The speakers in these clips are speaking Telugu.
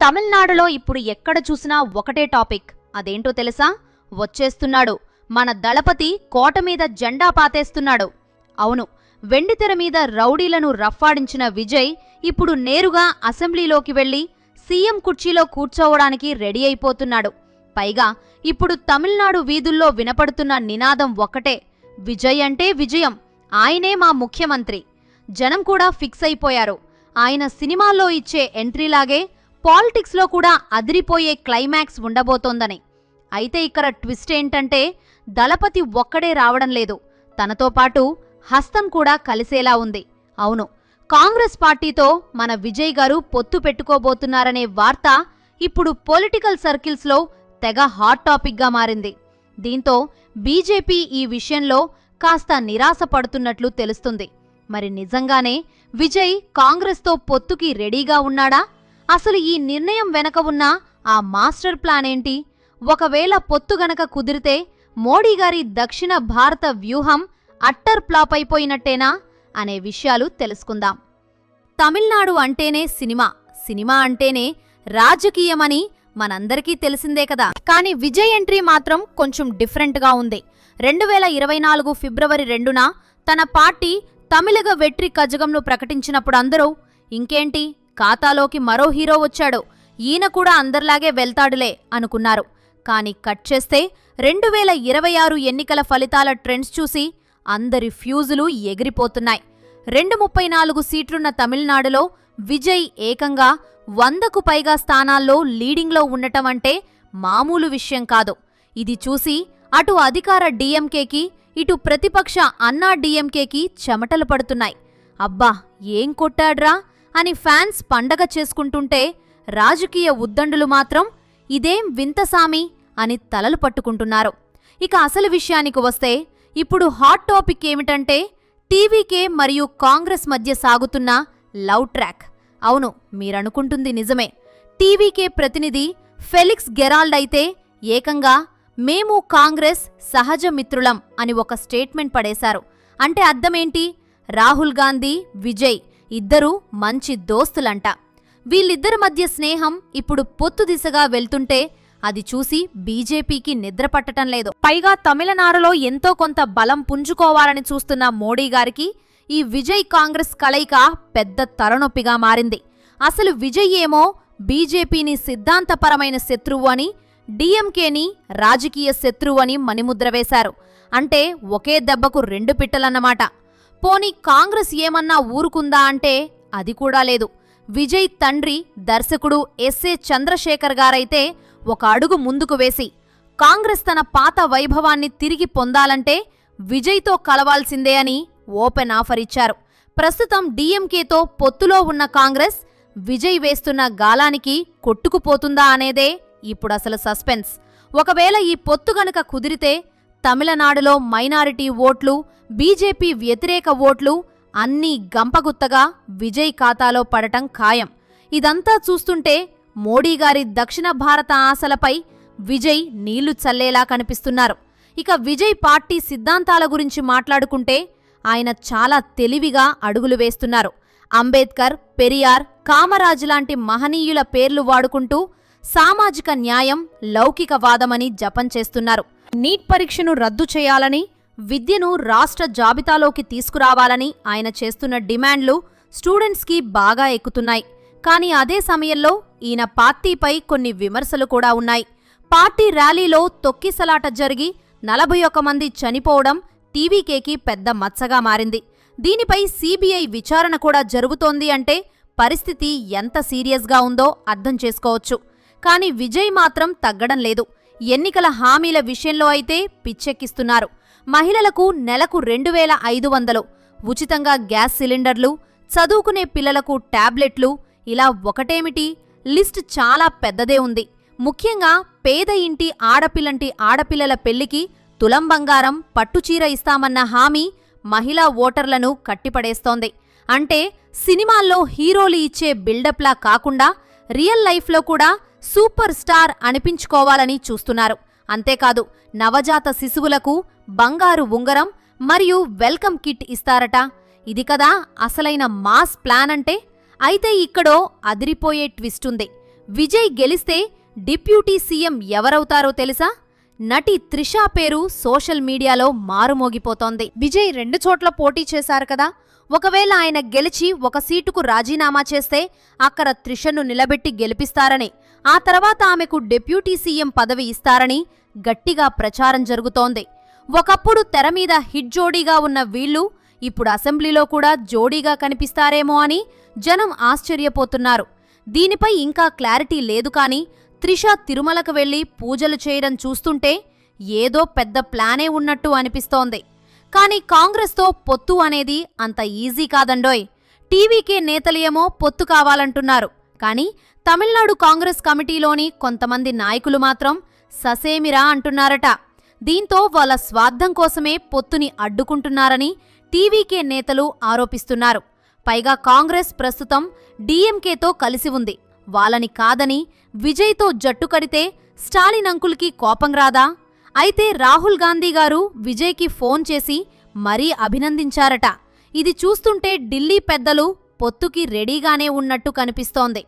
తమిళనాడులో ఇప్పుడు ఎక్కడ చూసినా ఒకటే టాపిక్. అదేంటో తెలుసా? వచ్చేస్తున్నాడు మన దళపతి, కోట మీద జెండా పాతేస్తున్నాడు. అవును, వెండితెర మీద రౌడీలను రఫ్ఫాడించిన విజయ్ ఇప్పుడు నేరుగా అసెంబ్లీలోకి వెళ్లి సీఎం కుర్చీలో కూర్చోవడానికి రెడీ అయిపోతున్నాడు. పైగా ఇప్పుడు తమిళనాడు వీధుల్లో వినపడుతున్న నినాదం ఒక్కటే, విజయ్ అంటే విజయం, ఆయనే మా ముఖ్యమంత్రి. జనం కూడా ఫిక్స్ అయిపోయారు. ఆయన సినిమాల్లో ఇచ్చే ఎంట్రీలాగే పాలిటిక్స్లో కూడా అదిరిపోయే క్లైమాక్స్ ఉండబోతోందని. అయితే ఇక్కడ ట్విస్ట్ ఏంటంటే, దళపతి ఒక్కడే రావడం లేదు, తనతో పాటు హస్తం కూడా కలిసేలా ఉంది. అవును, కాంగ్రెస్ పార్టీతో మన విజయ్ గారు పొత్తు పెట్టుకోబోతున్నారనే వార్త ఇప్పుడు పొలిటికల్ సర్కిల్స్లో తెగ హాట్ టాపిక్గా మారింది. దీంతో బీజేపీ ఈ విషయంలో కాస్త నిరాశ పడుతున్నట్లు తెలుస్తుంది. మరి నిజంగానే విజయ్ కాంగ్రెస్తో పొత్తుకి రెడీగా ఉన్నాడా? అసలు ఈ నిర్ణయం వెనక ఉన్న ఆ మాస్టర్ ప్లాన్ ఏంటి? ఒకవేళ పొత్తు గనక కుదిరితే మోడీ గారి దక్షిణ భారత వ్యూహం అట్టర్ ఫ్లాప్ అయిపోయినట్టేనా అనే విషయాలు తెలుసుకుందాం. తమిళనాడు అంటేనే సినిమా, సినిమా అంటేనే రాజకీయమని మనందరికీ తెలిసిందే కదా. కానీ విజయ్ ఎంట్రీ మాత్రం కొంచెం డిఫరెంట్గా ఉంది. 2024 ఫిబ్రవరి 2న తన పార్టీ తమిళగ వెట్రి కజగంను ప్రకటించినప్పుడు అందరూ ఇంకేంటి, ఖాతాలోకి మరో హీరో వచ్చాడు, ఈయన కూడా అందరిలాగే వెళ్తాడులే అనుకున్నారు. కానీ కట్ చేస్తే 2026 ఎన్నికల ఫలితాల ట్రెండ్స్ చూసి అందరి ఫ్యూజులు ఎగిరిపోతున్నాయి. 234 సీట్లున్న తమిళనాడులో విజయ్ ఏకంగా 100కు పైగా స్థానాల్లో లీడింగ్లో ఉండటం అంటే మామూలు విషయం కాదు. ఇది చూసి అటు అధికార డీఎంకేకి, ఇటు ప్రతిపక్ష అన్నా డీఎంకేకి చెమటలు పడుతున్నాయి. అబ్బా ఏం కొట్టాడ్రా అని ఫ్యాన్స్ పండగ చేసుకుంటుంటే, రాజకీయ ఉద్దండులు మాత్రం ఇదేం వింతసామి అని తలలు పట్టుకుంటున్నారు. ఇక అసలు విషయానికి వస్తే, ఇప్పుడు హాట్ టాపిక్ ఏమిటంటే టీవీకే మరియు కాంగ్రెస్ మధ్య సాగుతున్న లవ్ ట్రాక్. అవును, మీరనుకుంటుంది నిజమే. టీవీకే ప్రతినిధి ఫెలిక్స్ గెరాల్డ్ అయితే ఏకంగా మేము కాంగ్రెస్ సహజ మిత్రులం అని ఒక స్టేట్మెంట్ పడేశారు. అంటే అర్థమేంటి? రాహుల్ గాంధీ, విజయ్ ఇద్దరూ మంచి దోస్తులంట. వీళ్ళిద్దరి మధ్య స్నేహం ఇప్పుడు పొత్తు దిశగా వెళ్తుంటే అది చూసి బీజేపీకి నిద్ర పట్టటం లేదు. పైగా తమిళనాడులో ఎంతో కొంత బలం పుంజుకోవాలని చూస్తున్న మోడీ గారికి ఈ విజయ్ కాంగ్రెస్ కలయిక పెద్ద తలనొప్పిగా మారింది. అసలు విజయ్ ఏమో బీజేపీని సిద్ధాంతపరమైన శత్రువు అని, డీఎంకేని రాజకీయ శత్రువు అని మణిముద్ర వేశారు. అంటే ఒకే దెబ్బకు రెండు పిట్టలన్నమాట. పోనీ కాంగ్రెస్ ఏమన్నా ఊరుకుందా అంటే అది కూడా లేదు. విజయ్ తండ్రి దర్శకుడు ఎస్ఏ చంద్రశేఖర్ గారైతే ఒక అడుగు ముందుకు వేసి, కాంగ్రెస్ తన పాత వైభవాన్ని తిరిగి పొందాలంటే విజయ్తో కలవాల్సిందే అని ఓపెన్ ఆఫర్ ఇచ్చారు. ప్రస్తుతం డీఎంకేతో పొత్తులో ఉన్న కాంగ్రెస్ విజయ్ వేస్తున్న గాలానికి కొట్టుకుపోతుందా అనేదే ఇప్పుడసలు సస్పెన్స్. ఒకవేళ ఈ పొత్తు గనక కుదిరితే తమిళనాడులో మైనారిటీ ఓట్లు, బీజేపీ వ్యతిరేక ఓట్లు అన్నీ గంపగుత్తగా విజయ్ ఖాతాలో పడటం ఖాయం. ఇదంతా చూస్తుంటే మోడీ గారి దక్షిణ భారత ఆశలపై విజయ్ నీళ్లు చల్లేలా కనిపిస్తున్నారు. ఇక విజయ్ పార్టీ సిద్ధాంతాల గురించి మాట్లాడుకుంటే ఆయన చాలా తెలివిగా అడుగులు వేస్తున్నారు. అంబేద్కర్, పెరియార్, కామరాజ్ లాంటి మహనీయుల పేర్లు వాడుకుంటూ సామాజిక న్యాయం, లౌకికవాదమని జపం చేస్తున్నారు. నీట్ పరీక్షను రద్దు చేయాలని, విద్యను రాష్ట్ర జాబితాలోకి తీసుకురావాలని ఆయన చేస్తున్న డిమాండ్లు స్టూడెంట్స్కి బాగా ఎక్కుతున్నాయి. కానీ అదే సమయంలో ఈయన పార్టీపై కొన్ని విమర్శలు కూడా ఉన్నాయి. పార్టీ ర్యాలీలో తొక్కిసలాట జరిగి 41 మంది చనిపోవడం టీవీకేకి పెద్ద మచ్చగా మారింది. దీనిపై సీబీఐ విచారణ కూడా జరుగుతోంది అంటే పరిస్థితి ఎంత సీరియస్గా ఉందో అర్థం చేసుకోవచ్చు. కానీ విజయ్ మాత్రం తగ్గడం లేదు. ఎన్నికల హామీల విషయంలో అయితే పిచ్చెక్కిస్తున్నారు. మహిళలకు నెలకు 2500, ఉచితంగా గ్యాస్ సిలిండర్లు, చదువుకునే పిల్లలకు ట్యాబ్లెట్లు, ఇలా ఒకటేమిటి, లిస్ట్ చాలా పెద్దదే ఉంది. ముఖ్యంగా పేద ఇంటి ఆడపిల్లల పెళ్లికి తులం బంగారం, పట్టుచీర ఇస్తామన్న హామీ మహిళా ఓటర్లను కట్టిపడేస్తోంది. అంటే సినిమాల్లో హీరోలు ఇచ్చే బిల్డప్లా కాకుండా రియల్ లైఫ్లో కూడా సూపర్ స్టార్ అనిపించుకోవాలని చూస్తున్నారు. అంతేకాదు, నవజాత శిశువులకు బంగారు ఉంగరం మరియు వెల్కమ్ కిట్ ఇస్తారట. ఇది కదా అసలైన మాస్ ప్లాన్ అంటే. అయితే ఇక్కడో అదిరిపోయే ట్విస్ట్ ఉంది. విజయ్ గెలిస్తే డిప్యూటీ సీఎం ఎవరవుతారో తెలుసా? నటి త్రిషా పేరు సోషల్ మీడియాలో మారుమోగిపోతోంది. విజయ్ 2 చోట్ల పోటీ చేశారు కదా, ఒకవేళ ఆయన గెలిచి ఒక సీటుకు రాజీనామా చేస్తే అక్కడ త్రిషను నిలబెట్టి గెలిపిస్తారని, ఆ తర్వాత ఆమెకు డిప్యూటీ సీఎం పదవి ఇస్తారని గట్టిగా ప్రచారం జరుగుతోంది. ఒకప్పుడు తెర మీద హిట్ జోడీగా ఉన్న వీళ్లు ఇప్పుడు అసెంబ్లీలో కూడా జోడీగా కనిపిస్తారేమో అని జనం ఆశ్చర్యపోతున్నారు. దీనిపై ఇంకా క్లారిటీ లేదు కానీ త్రిష తిరుమలకు వెళ్లి పూజలు చేయడం చూస్తుంటే ఏదో పెద్ద ప్లానే ఉన్నట్టు అనిపిస్తోంది. కానీ కాంగ్రెస్తో పొత్తు అనేది అంత ఈజీ కాదండోయ్. టీవీకే నేతలేమో పొత్తు కావాలంటున్నారు, కానీ తమిళనాడు కాంగ్రెస్ కమిటీలోని కొంతమంది నాయకులు మాత్రం ససేమిరా అంటున్నారట. దీంతో వాళ్ళ స్వార్థం కోసమే పొత్తుని అడ్డుకుంటున్నారని టీవీకే నేతలు ఆరోపిస్తున్నారు. పైగా కాంగ్రెస్ ప్రస్తుతం డీఎంకేతో కలిసి ఉంది. వాళ్ళని కాదని విజయ్తో జట్టు కడితే స్టాలిన్ అంకుల్కి కోపం రాదా? అయితే రాహుల్ గాంధీ గారు విజయ్కి ఫోన్ చేసి మరీ అభినందించారట. ఇది చూస్తుంటే ఢిల్లీ పెద్దలు పొత్తుకి రెడీగానే ఉన్నట్టు కనిపిస్తోంది.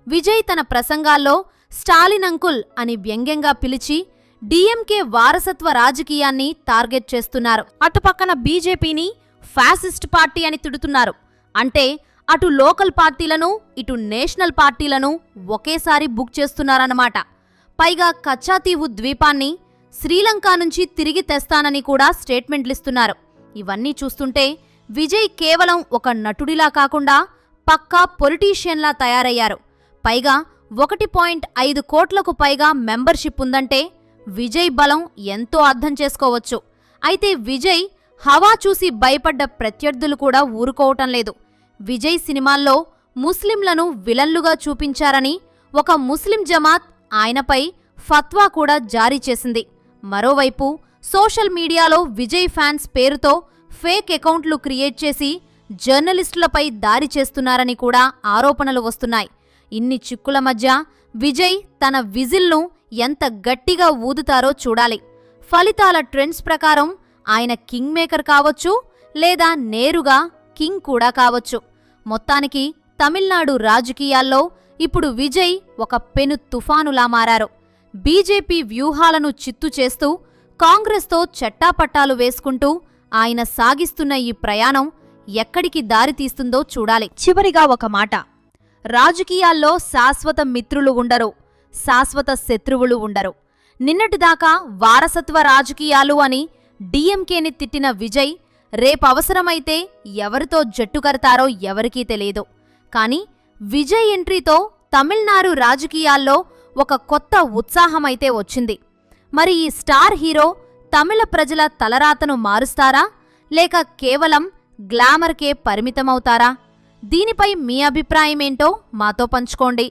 విజయ్ తన ప్రసంగాల్లో స్టాలిన్ అంకుల్ అని వ్యంగ్యంగా పిలిచి డీఎంకే వారసత్వ రాజకీయాన్ని టార్గెట్ చేస్తున్నారు. అటుపక్కన బీజేపీని ఫ్యాసిస్ట్ పార్టీ అని తిడుతున్నారు. అంటే అటు లోకల్ పార్టీలను ఇటు నేషనల్ పార్టీలను ఒకేసారి బుక్ చేస్తున్నారన్నమాట. పైగా కచ్చాతీవు ద్వీపాన్ని శ్రీలంక నుంచి తిరిగి తెస్తానని కూడా స్టేట్మెంట్లిస్తున్నారు. ఇవన్నీ చూస్తుంటే విజయ్ కేవలం ఒక నటుడిలా కాకుండా పక్కా పొలిటీషియన్లా తయారయ్యారు. పైగా 1.5 కోట్లకు పైగా మెంబర్షిప్ ఉందంటే విజయ్ బలం ఎంతో అర్థం చేసుకోవచ్చు. అయితే విజయ్ హవా చూసి భయపడ్డ ప్రత్యర్థులు కూడా ఊరుకోవటం లేదు. విజయ్ సినిమాల్లో ముస్లింలను విలన్లుగా చూపించారని ఒక ముస్లిం జమాత్ ఆయనపై ఫత్వా కూడా జారీ చేసింది. మరోవైపు సోషల్ మీడియాలో విజయ్ ఫ్యాన్స్ పేరుతో ఫేక్ అకౌంట్లు క్రియేట్ చేసి జర్నలిస్టులపై దాడి చేస్తున్నారని కూడా ఆరోపణలు వస్తున్నాయి. ఇన్ని చిక్కుల మధ్య విజయ్ తన విజిల్ను ఎంత గట్టిగా ఊదుతారో చూడాలి. ఫలితాల ట్రెండ్స్ ప్రకారం ఆయన కింగ్ మేకర్ కావచ్చు, లేదా నేరుగా కింగ్ కూడా కావచ్చు. మొత్తానికి తమిళనాడు రాజకీయాల్లో ఇప్పుడు విజయ్ ఒక పెను తుఫానులా మారారు. బీజేపీ వ్యూహాలను చిత్తు చేస్తూ కాంగ్రెస్తో చట్టాపట్టాలు వేసుకుంటూ ఆయన సాగిస్తున్న ఈ ప్రయాణం ఎక్కడికి దారితీస్తుందో చూడాలి. చివరిగా ఒక మాట, రాజకీయాల్లో శాశ్వత మిత్రులు ఉండరు, శాశ్వత శత్రువులు ఉండరు. నిన్నటిదాకా వారసత్వ రాజకీయాలు అని డీఎంకేని తిట్టిన విజయ్ రేపవసరమైతే ఎవరితో జట్టు కడతారో ఎవరికీ తెలియదు. కానీ విజయ్ ఎంట్రీతో తమిళనాడు రాజకీయాల్లో ఒక కొత్త ఉత్సాహమైతే వచ్చింది. మరి ఈ స్టార్ హీరో తమిళ ప్రజల తలరాతను మారుస్తారా, లేక కేవలం గ్లామర్కే పరిమితమవుతారా? దీనిపై మీ అభిప్రాయమేంటో మాతో పంచుకోండి.